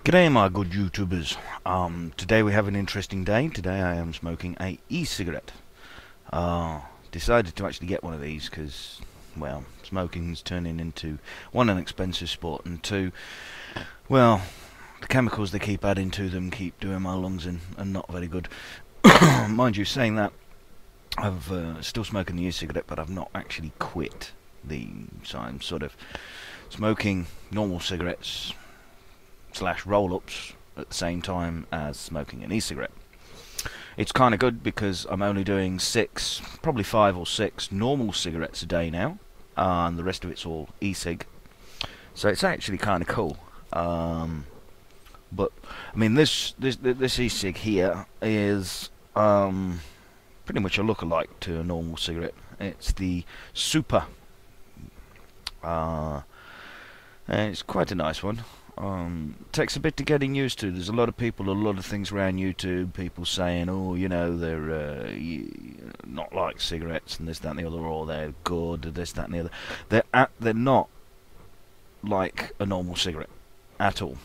G'day my good YouTubers. Today we have an interesting day. Today I am smoking a e-cigarette. Decided to actually get one of these because, well, smoking's turning into, one, an expensive sport, and two, well, the chemicals they keep adding to them keep doing my lungs in and not very good. Mind you, saying that, I've still smoking the e-cigarette, but I've not actually quit so I'm sort of smoking normal cigarettes slash roll-ups at the same time as smoking an e-cigarette. It's kind of good because I'm only doing probably 5 or 6 normal cigarettes a day now, and the rest of it's all e-cig. So it's actually kind of cool. But I mean, this e-cig here is pretty much a look-alike to a normal cigarette. It's the Super. And it's quite a nice one. Takes a bit to getting used to. There's a lot of things around YouTube, people saying, oh, you know, they're not like cigarettes and this, that and the other, or they're good, this, that and the other. They're not like a normal cigarette at all.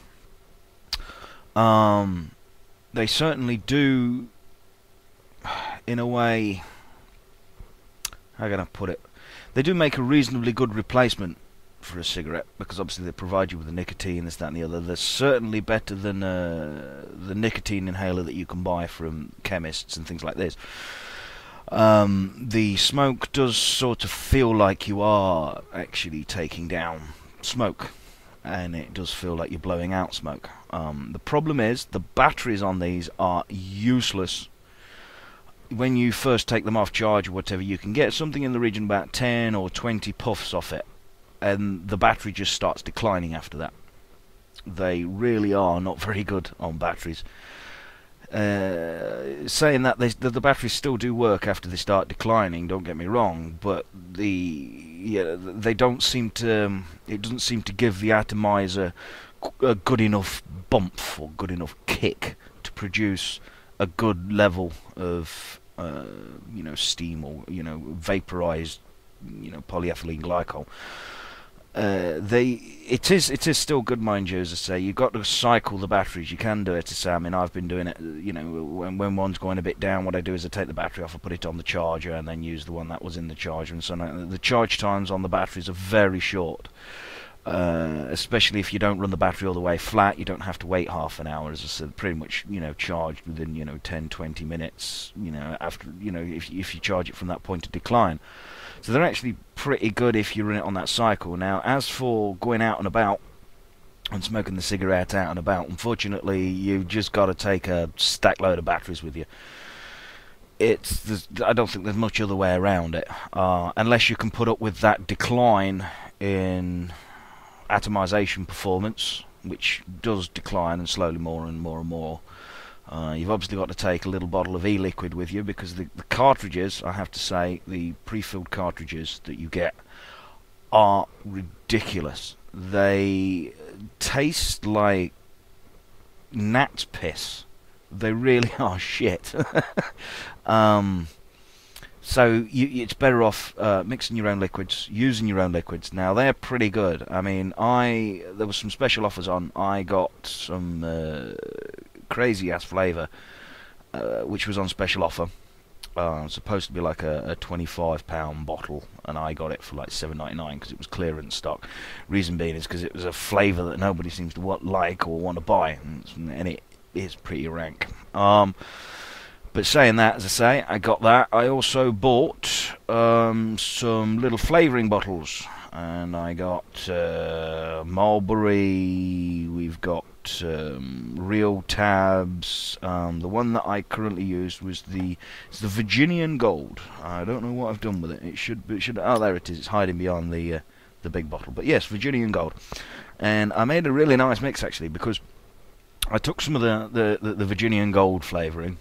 They certainly do, in a way, how can I put it? They do make a reasonably good replacement for a cigarette, because obviously they provide you with the nicotine, this, that and the other. They're certainly better than the nicotine inhaler that you can buy from chemists and things like this. The smoke does sort of feel like you are actually taking down smoke, and it does feel like you're blowing out smoke. The problem is the batteries on these are useless. When you first take them off charge or whatever, you can get something in the region about 10 or 20 puffs off it, and the battery just starts declining after that. They really are not very good on batteries. Saying that, the batteries still do work after they start declining, don't get me wrong, but they don't seem to. It doesn't seem to give the atomizer a good enough bump or good enough kick to produce a good level of steam, or vaporized polyethylene glycol. It is still good, mind you, as I say. You've got to cycle the batteries. You can do it, as I say. I mean, I've been doing it. When one's going a bit down, what I do is I take the battery off, I put it on the charger, and then use the one that was in the charger. And so on. The charge times on the batteries are very short. Especially if you don't run the battery all the way flat, you don't have to wait half an hour. As I said, pretty much charged within 10-20 minutes. After if you charge it from that point of decline. So they're actually pretty good if you run it on that cycle. Now, as for going out and about and smoking the cigarette out and about, unfortunately, you've just got to take a stack load of batteries with you. I don't think there's much other way around it, unless you can put up with that decline in atomization performance, which does decline and slowly more and more and more. You've obviously got to take a little bottle of e-liquid with you, because the cartridges, I have to say, the pre-filled cartridges that you get are ridiculous. They taste like gnat's piss. They really are shit. So it's better off mixing your own liquids, using your own liquids. Now, they're pretty good. I mean, there was some special offers on. I got some crazy ass flavour, which was on special offer. Supposed to be like a £25 bottle, and I got it for like £7.99 because it was clearance stock. Reason being is because it was a flavour that nobody seems to like or want to buy, and it is pretty rank. But saying that, as I say, I got that. I also bought some little flavouring bottles, and I got mulberry. We've got real tabs. The one that I currently used was the Virginian Gold. I don't know what I've done with it. It should oh, there it is. It's hiding behind the big bottle. But yes, Virginian Gold. And I made a really nice mix actually, because I took some of the Virginian Gold flavouring,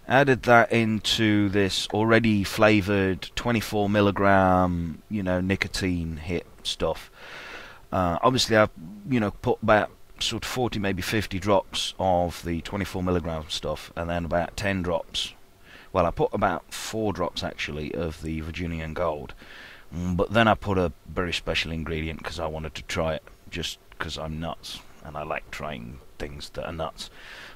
added that into this already flavoured 24 milligram nicotine hit stuff. Obviously I've put about sort of 40, maybe 50 drops of the 24 milligram stuff, and then about 10 drops. Well, I put about 4 drops actually of the Virginian Gold, but then I put a very special ingredient because I wanted to try it, just because I'm nuts. and I like trying things that are nuts.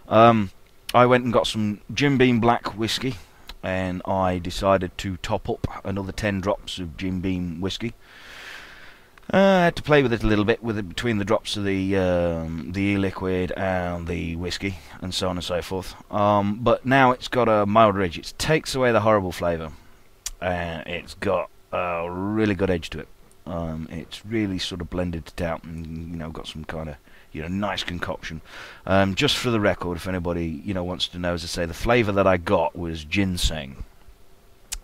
I went and got some Jim Beam Black whiskey, and I decided to top up another 10 drops of Jim Beam whiskey. I had to play with it a little bit between the drops of the e-liquid and the whiskey, and so on and so forth. But now it's got a milder edge. It takes away the horrible flavour, and it's got a really good edge to it. It's really sort of blended it out, and got some kind of nice concoction. Just for the record, if anybody wants to know, as I say, the flavour that I got was ginseng.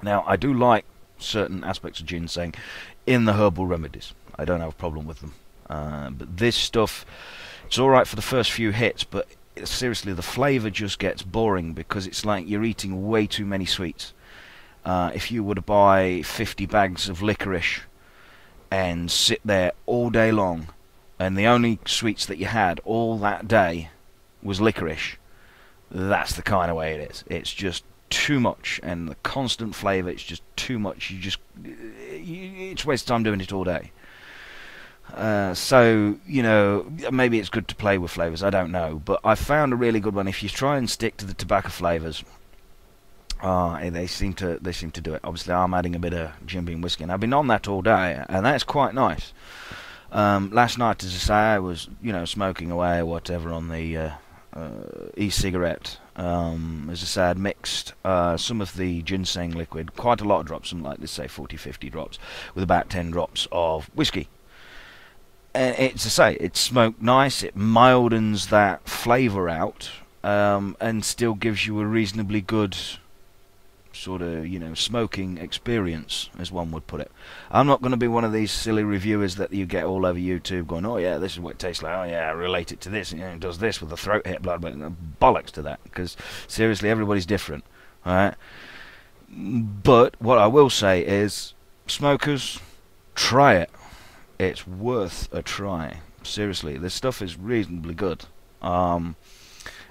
Now I do like certain aspects of ginseng in the herbal remedies. I don't have a problem with them, but this stuff, it's alright for the first few hits, but seriously the flavour just gets boring because it's like you're eating way too many sweets. If you were to buy 50 bags of licorice and sit there all day long, and the only sweets that you had all that day was licorice, that's the kind of way it is. It's just too much, and the constant flavour, it's just too much. It's a waste of time doing it all day. So maybe it's good to play with flavours, I don't know, but I found a really good one. If you try and stick to the tobacco flavours, they seem to do it. Obviously I'm adding a bit of Jim Beam whiskey, and I've been on that all day, and that's quite nice. Last night, as I say, I was smoking away or whatever on the e-cigarette. As I say, I'd mixed some of the ginseng liquid, quite a lot of drops, something like, let's say 40-50 drops, with about 10 drops of whiskey. And it's, as I say, it's smoked nice, it mildens that flavour out, and still gives you a reasonably good sort of, smoking experience, as one would put it. I'm not going to be one of these silly reviewers that you get all over YouTube going, oh yeah, this is what it tastes like, oh yeah, I relate it to this, it does this with a throat hit, blah, blah, blah. Bollocks to that, because seriously, everybody's different, alright? But what I will say is, smokers, try it. It's worth a try. Seriously, this stuff is reasonably good. And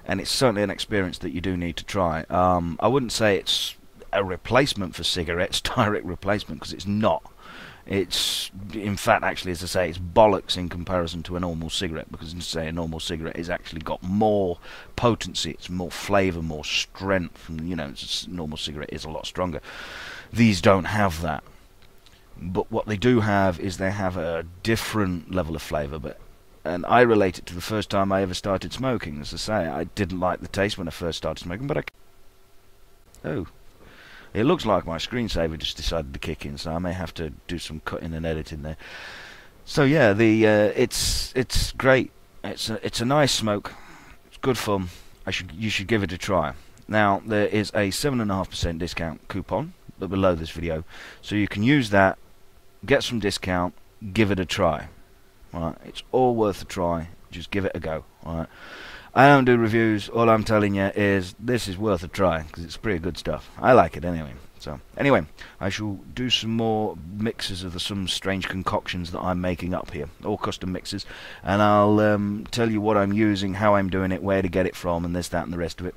it's certainly an experience that you do need to try. I wouldn't say it's a replacement for cigarettes, direct replacement, because it's not. It's, in fact, actually, as I say, it's bollocks in comparison to a normal cigarette, because, as I say, a normal cigarette has actually got more potency, it's more flavour, more strength, and, a normal cigarette is a lot stronger. These don't have that. But what they do have is they have a different level of flavour, and I relate it to the first time I ever started smoking. As I say, I didn't like the taste when I first started smoking, but oh, it looks like my screensaver just decided to kick in, so I may have to do some cutting and editing there. So yeah, it's great. It's a nice smoke. It's good fun. You should give it a try. Now there is a 7.5% discount coupon below this video, so you can use that, get some discount, give it a try. Alright, it's all worth a try. Just give it a go. Alright, I don't do reviews. All I'm telling you is this is worth a try because it's pretty good stuff. I like it anyway. So anyway, I shall do some more mixes of some strange concoctions that I'm making up here, all custom mixes, and I'll tell you what I'm using, how I'm doing it, where to get it from, and this, that, and the rest of it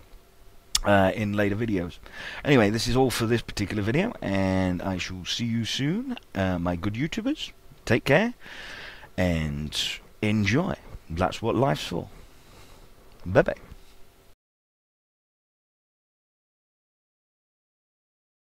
in later videos. Anyway, this is all for this particular video, and I shall see you soon, my good YouTubers. Take care and enjoy. That's what life's for. Bye bye.